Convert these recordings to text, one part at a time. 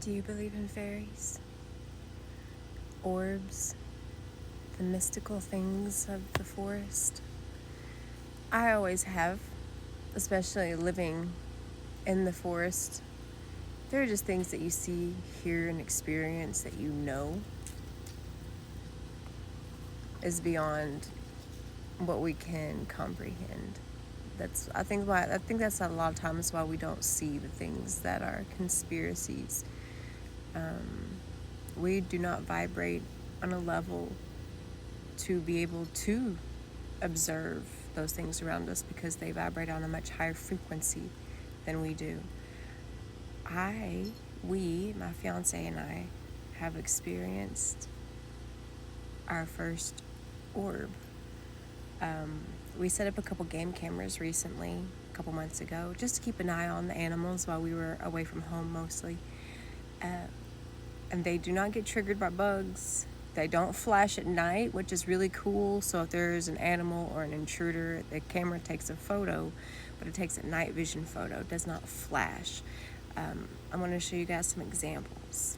Do you believe in fairies? Orbs? The mystical things of the forest? I always have, especially living in the forest. There are just things that you see, hear, and experience that you know is beyond what we can comprehend. I think that's a lot of times why we don't see the things that are conspiracies. We do not vibrate on a level to be able to observe those things around us because they vibrate on a much higher frequency than we do. My fiance and I have experienced our first orb. We set up a couple game cameras recently, a couple months ago, just to keep an eye on the animals while we were away from home mostly. And they do not get triggered by bugs. They don't flash at night, which is really cool. So if there's an animal or an intruder, the camera takes a photo, but it takes a night vision photo. It does not flash. I'm going to show you guys some examples.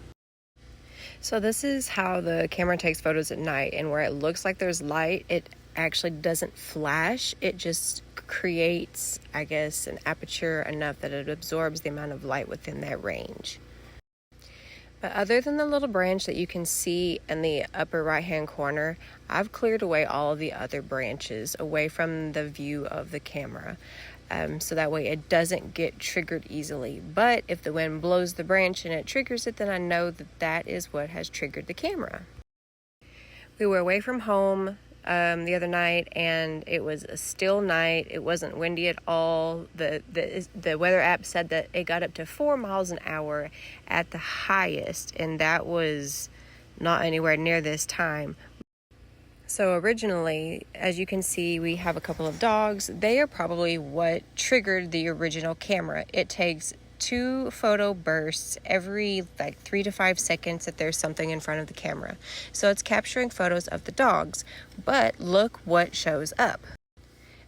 So this is how the camera takes photos at night, and where it looks like there's light, it actually doesn't flash. It just creates, I guess, an aperture enough that it absorbs the amount of light within that range. But other than the little branch that you can see in the upper right hand corner, I've cleared away all of the other branches away from the view of the camera. So that way it doesn't get triggered easily. But if the wind blows the branch and it triggers it, then I know that is what has triggered the camera. We were away from home the other night, and it was a still night. It wasn't windy at all. The weather app said that it got up to 4 miles an hour at the highest, and that was not anywhere near this time. So originally, as you can see, we have a couple of dogs. They are probably what triggered the original camera. It takes 2 photo bursts every 3 to 5 seconds that there's something in front of the camera. So it's capturing photos of the dogs. But look what shows up.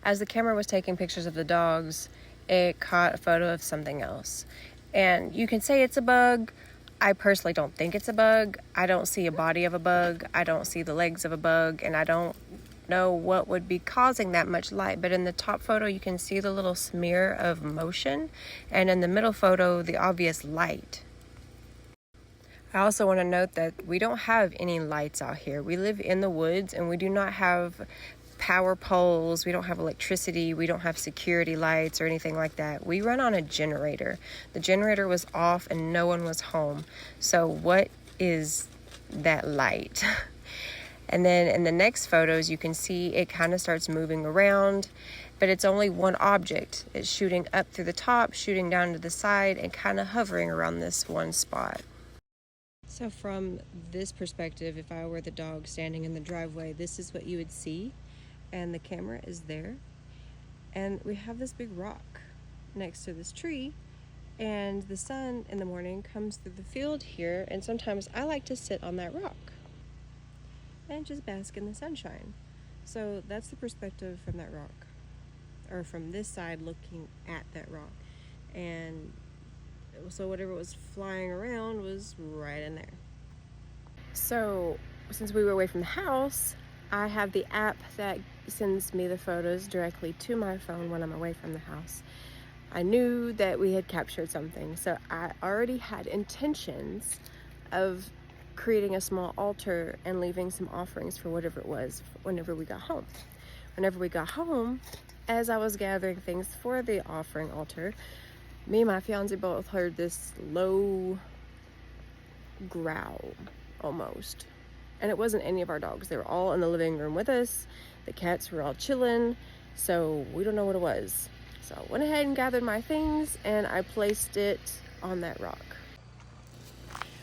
As the camera was taking pictures of the dogs, it caught a photo of something else. And you can say it's a bug. I personally don't think it's a bug. I don't see a body of a bug. I don't see the legs of a bug, and I don't know what would be causing that much light. But in the top photo, you can see the little smear of motion, and in the middle photo, the obvious light. I also want to note that we don't have any lights out here. We live in the woods, and we do not have power poles, we don't have electricity, we don't have security lights or anything like that. We run on a generator. The generator was off and no one was home. So what is that light? And then in the next photos, you can see it kind of starts moving around, but it's only one object. It's shooting up through the top, shooting down to the side, and kind of hovering around this one spot. So from this perspective, if I were the dog standing in the driveway, this is what you would see. And the camera is there, and we have this big rock next to this tree, and the sun in the morning comes through the field here, and sometimes I like to sit on that rock and just bask in the sunshine. So that's the perspective from that rock, or from this side looking at that rock. And so whatever was flying around was right in there. So since we were away from the house, I have the app that sends me the photos directly to my phone when I'm away from the house. I knew that we had captured something, so I already had intentions of creating a small altar and leaving some offerings for whatever it was whenever we got home. Whenever we got home, as I was gathering things for the offering altar, me and my fiance both heard this low growl, almost. And it wasn't any of our dogs. They were all in the living room with us. The cats were all chilling, so we don't know what it was. So I went ahead and gathered my things, and I placed it on that rock.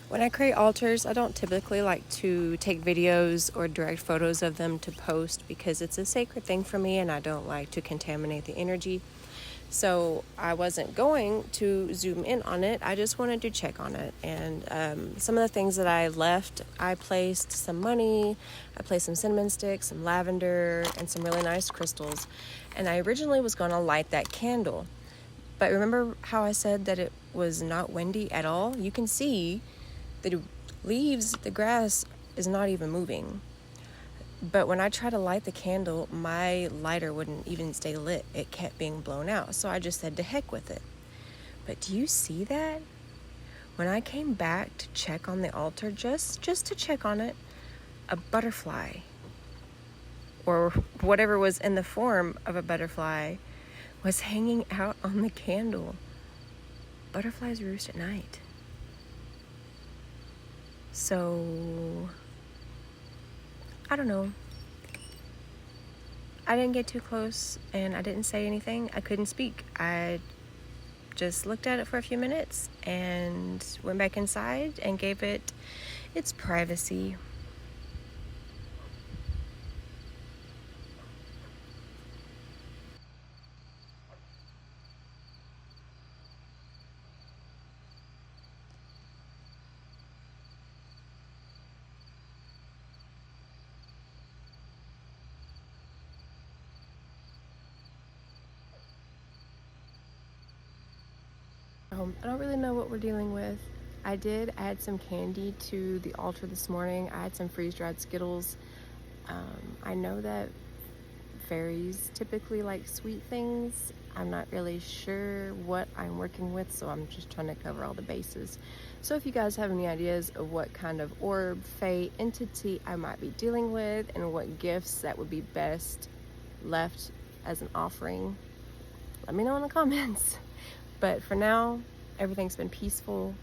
When I create altars, I don't typically like to take videos or direct photos of them to post because it's a sacred thing for me, and I don't like to contaminate the energy. So I wasn't going to zoom in on it. I just wanted to check on it. And some of the things that I left, I placed some money, I placed some cinnamon sticks, some lavender, and some really nice crystals. And I originally was going to light that candle. But remember how I said that was not windy at all. You can see the leaves, the grass is not even moving. But when I try to light the candle, my lighter wouldn't even stay lit. It kept being blown out. So I just said to heck with it. But do you see that? When I came back to check on the altar, just to check on it, a butterfly, or whatever was in the form of a butterfly, was hanging out on the candle. Butterflies roost at night. So, I don't know. I didn't get too close and I didn't say anything. I couldn't speak. I just looked at it for a few minutes and went back inside and gave it its privacy. I don't really know what we're dealing with. I did add some candy to the altar this morning. I had some freeze-dried Skittles. I know that fairies typically like sweet things. I'm not really sure what I'm working with, so I'm just trying to cover all the bases. So if you guys have any ideas of what kind of orb, fae, entity I might be dealing with and what gifts that would be best left as an offering, let me know in the comments. But for now, everything's been peaceful.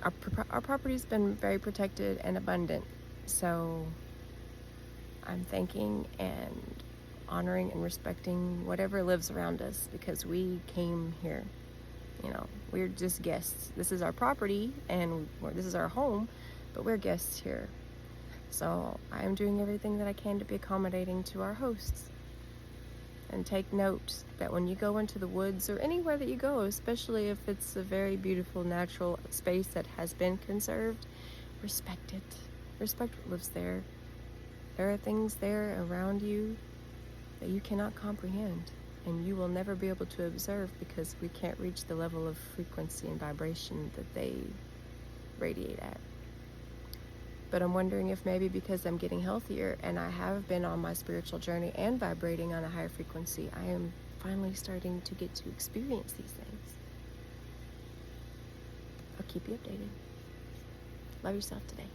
Our property's been very protected and abundant. So I'm thanking and honoring and respecting whatever lives around us because we came here. You know, we're just guests. This is our property and this is our home, but we're guests here. So I am doing everything that I can to be accommodating to our hosts. And take note that when you go into the woods or anywhere that you go, especially if it's a very beautiful natural space that has been conserved, respect it. Respect what lives there. There are things there around you that you cannot comprehend and you will never be able to observe because we can't reach the level of frequency and vibration that they radiate at. But I'm wondering if maybe because I'm getting healthier and I have been on my spiritual journey and vibrating on a higher frequency, I am finally starting to get to experience these things. I'll keep you updated. Love yourself today.